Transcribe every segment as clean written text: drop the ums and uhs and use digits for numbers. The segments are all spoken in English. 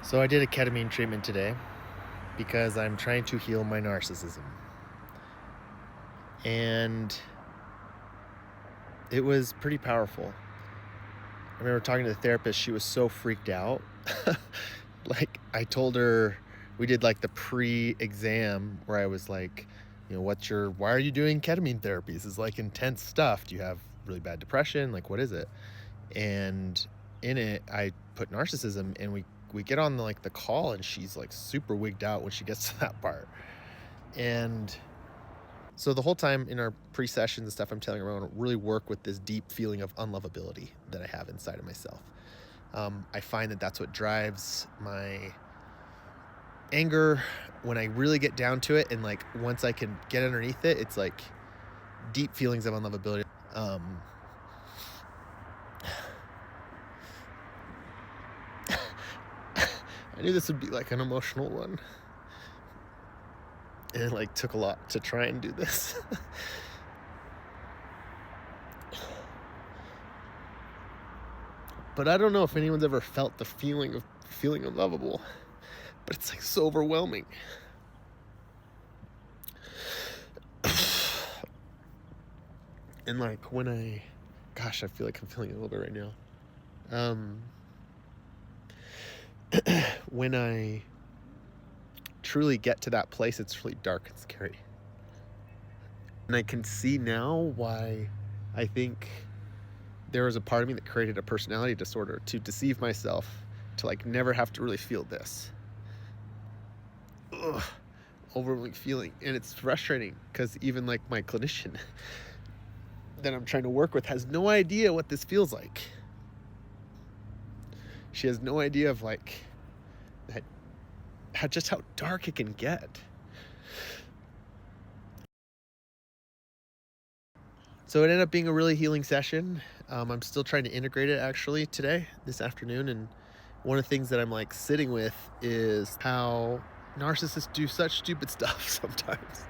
So I did a ketamine treatment today because I'm trying to heal my narcissism. And it was pretty powerful. I remember talking to the therapist, she was so freaked out. Like, I told her, we did like the pre-exam where I was like, why are you doing ketamine therapies? It's like intense stuff. Do you have really bad depression? Like, what is it? And in it, I put narcissism, and we get on the call, and she's like super wigged out when she gets to that part. And so the whole time in our pre-sessions and stuff, I'm telling her I want to really work with this deep feeling of unlovability that I have inside of myself. I find that that's what drives my anger when I really get down to it, and like once I can get underneath it, it's like deep feelings of unlovability. I knew this would be like an emotional one, and it like took a lot to try and do this. But I don't know if anyone's ever felt the feeling of feeling unlovable, but it's like so overwhelming. And like when I feel like I'm feeling it a little bit right now. When I truly get to that place, it's really dark and scary. And I can see now why I think there was a part of me that created a personality disorder to deceive myself, to like never have to really feel this overwhelming feeling. And it's frustrating because even like my clinician that I'm trying to work with has no idea what this feels like. She has no idea of like that, how dark it can get. So it ended up being a really healing session. I'm still trying to integrate it actually this afternoon. And one of the things that I'm like sitting with is how narcissists do such stupid stuff sometimes.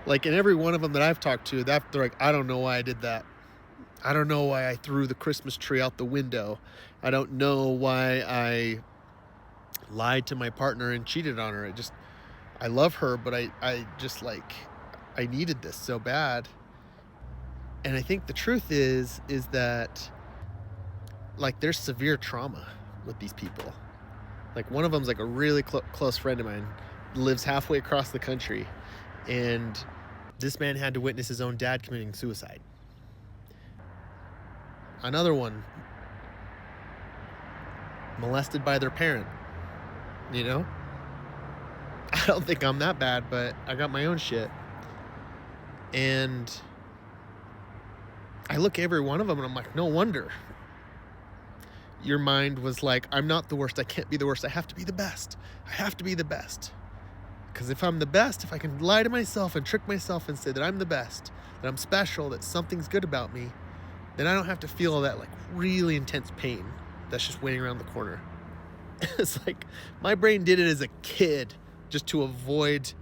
Like in every one of them that I've talked to, they're like, I don't know why I did that. I don't know why I threw the Christmas tree out the window. I don't know why I lied to my partner and cheated on her. I love her, but I just like, I needed this so bad. And I think the truth is that like there's severe trauma with these people. Like one of them's like a really close friend of mine, lives halfway across the country, and this man had to witness his own dad committing suicide. Another one, molested by their parent. I don't think I'm that bad, but I got my own shit. And I look at every one of them and I'm like, no wonder your mind was like, I'm not the worst. I can't be the worst. I have to be the best. I have to be the best. Because if I'm the best, if I can lie to myself and trick myself and say that I'm the best, that I'm special, that something's good about me, then I don't have to feel all that like really intense pain that's just waiting around the corner. It's like my brain did it as a kid just to avoid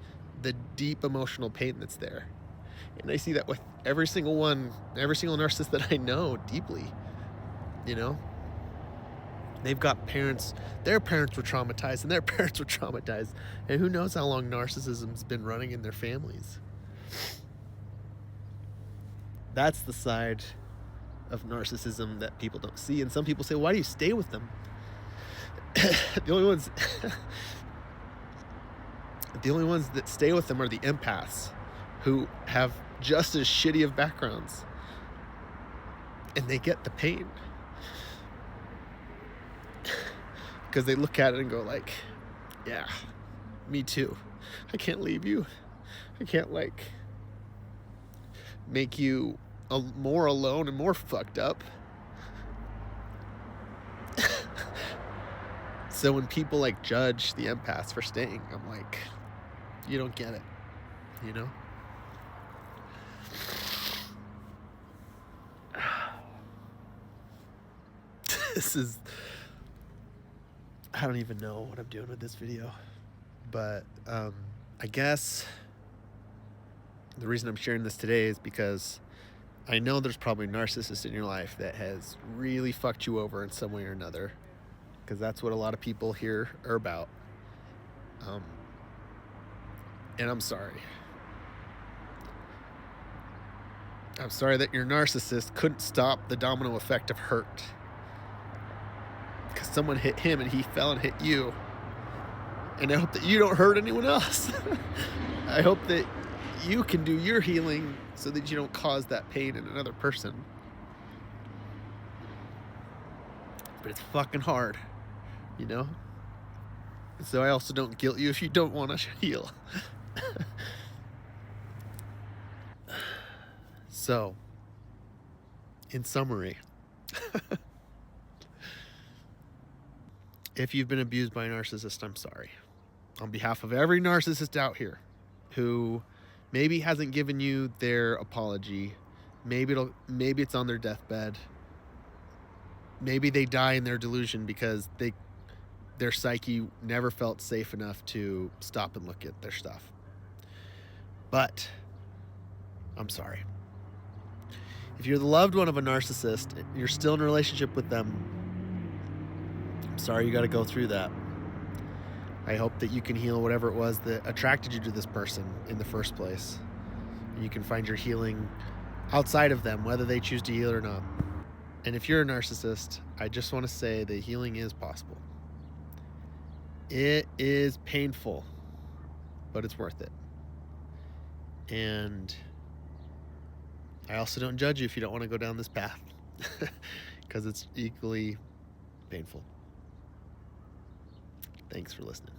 the deep emotional pain that's there. And I see that with every single narcissist that I know deeply. They've got parents, their parents were traumatized, and their parents were traumatized. And who knows how long narcissism's been running in their families. That's the side of narcissism that people don't see. And some people say, why do you stay with them? The only ones that stay with them are the empaths, who have just as shitty of backgrounds. And they get the pain. Because they look at it and go like, yeah, me too. I can't leave you. I can't like make you more alone and more fucked up. So when people like judge the empaths for staying, I'm like, you don't get it, I don't even know what I'm doing with this video, but I guess the reason I'm sharing this today is because I know there's probably a narcissist in your life that has really fucked you over in some way or another, because that's what a lot of people here are about. And I'm sorry. I'm sorry that your narcissist couldn't stop the domino effect of hurt. Because someone hit him and he fell and hit you. And I hope that you don't hurt anyone else. I hope that you can do your healing so that you don't cause that pain in another person. But it's fucking hard, you know? So I also don't guilt you if you don't want to heal. So, in summary, if you've been abused by a narcissist, I'm sorry. On behalf of every narcissist out here who maybe hasn't given you their apology, maybe it's on their deathbed, maybe they die in their delusion because their psyche never felt safe enough to stop and look at their stuff. But I'm sorry. If you're the loved one of a narcissist, you're still in a relationship with them, I'm sorry you got to go through that. I hope that you can heal whatever it was that attracted you to this person in the first place. You can find your healing outside of them, whether they choose to heal or not. And if you're a narcissist, I just want to say that healing is possible. It is painful, but it's worth it. And I also don't judge you if you don't want to go down this path, because it's equally painful. Thanks for listening.